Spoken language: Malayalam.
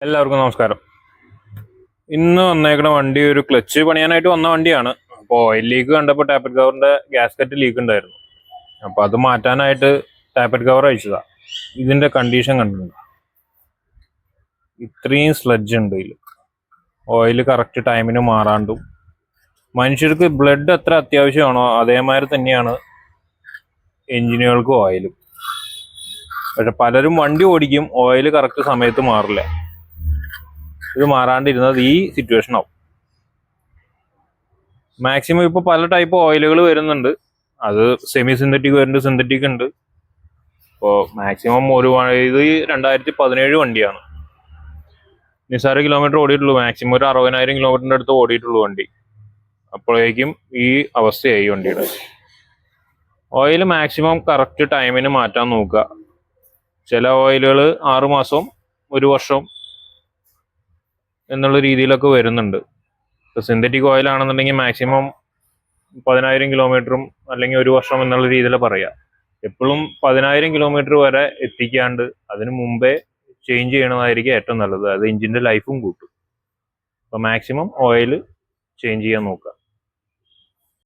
എല്ലാവർക്കും നമസ്കാരം. ഇന്ന് വന്നേക്കുന്ന വണ്ടി ഒരു ക്ലച്ച് പണിയാനായിട്ട് വന്ന വണ്ടിയാണ്. അപ്പോൾ ഓയിൽ ലീക്ക് കണ്ടപ്പോൾ ടാപ്പറ്റ് കവറിന്റെ ഗ്യാസ്കറ്റ് ലീക്ക് ഉണ്ടായിരുന്നു. അപ്പോൾ അത് മാറ്റാനായിട്ട് ടാപ്പറ്റ് കവർ അയച്ചതാ. ഇതിന്റെ കണ്ടീഷൻ കണ്ടിട്ടുണ്ട്. ഇത്രയും സ്ലഡ്ജ് ഉണ്ട് ഇതിൽ. ഓയിൽ കറക്റ്റ് ടൈമിന് മാറാണ്ടും. മനുഷ്യർക്ക് ബ്ലഡ് എത്ര അത്യാവശ്യമാണോ അതേമാതിരി തന്നെയാണ് എഞ്ചിനുകൾക്കും ഓയിലും. പക്ഷെ പലരും വണ്ടി ഓടിക്കും, ഓയിൽ കറക്റ്റ് സമയത്ത് മാറില്ല. ഇത് മാറാണ്ടിരുന്നത് ഈ സിറ്റുവേഷൻ ആവും. മാക്സിമം ഇപ്പൊ പല ടൈപ്പ് ഓയിലുകൾ വരുന്നുണ്ട്. അത് സെമി സിന്തറ്റിക് വരുന്നുണ്ട്, സിന്തറ്റിക് ഉണ്ട്. ഇപ്പോൾ മാക്സിമം ഇത് 2017 വണ്ടിയാണ്. നിസ്സാര കിലോമീറ്റർ ഓടിയിട്ടുള്ളൂ. മാക്സിമം ഒരു 60,000 കിലോമീറ്ററിന്റെ അടുത്ത് ഓടിയിട്ടുള്ളൂ വണ്ടി. അപ്പോഴേക്കും ഈ അവസ്ഥയായി വണ്ടിയുടെ. ഓയിൽ മാക്സിമം കറക്റ്റ് ടൈമിന് മാറ്റാൻ നോക്കുക. ചില ഓയിലുകൾ 6 മാസം 1 വർഷം എന്നുള്ള രീതിയിലൊക്കെ വരുന്നുണ്ട്. സിന്തറ്റിക് ഓയിൽ ആണെന്നുണ്ടെങ്കിൽ മാക്സിമം 10,000 കിലോമീറ്ററും അല്ലെങ്കിൽ 1 വർഷം എന്നുള്ള രീതിയിൽ പറയാം. എപ്പോഴും 10,000 കിലോമീറ്റർ വരെ എത്തിക്കാണ്ട് അതിന് മുമ്പേ ചേഞ്ച് ചെയ്യണതായിരിക്കും ഏറ്റവും നല്ലത്. അത് എഞ്ചിന്റെ ലൈഫും കൂട്ടും. അപ്പോൾ മാക്സിമം ഓയിൽ ചേഞ്ച് ചെയ്യാൻ നോക്കുക.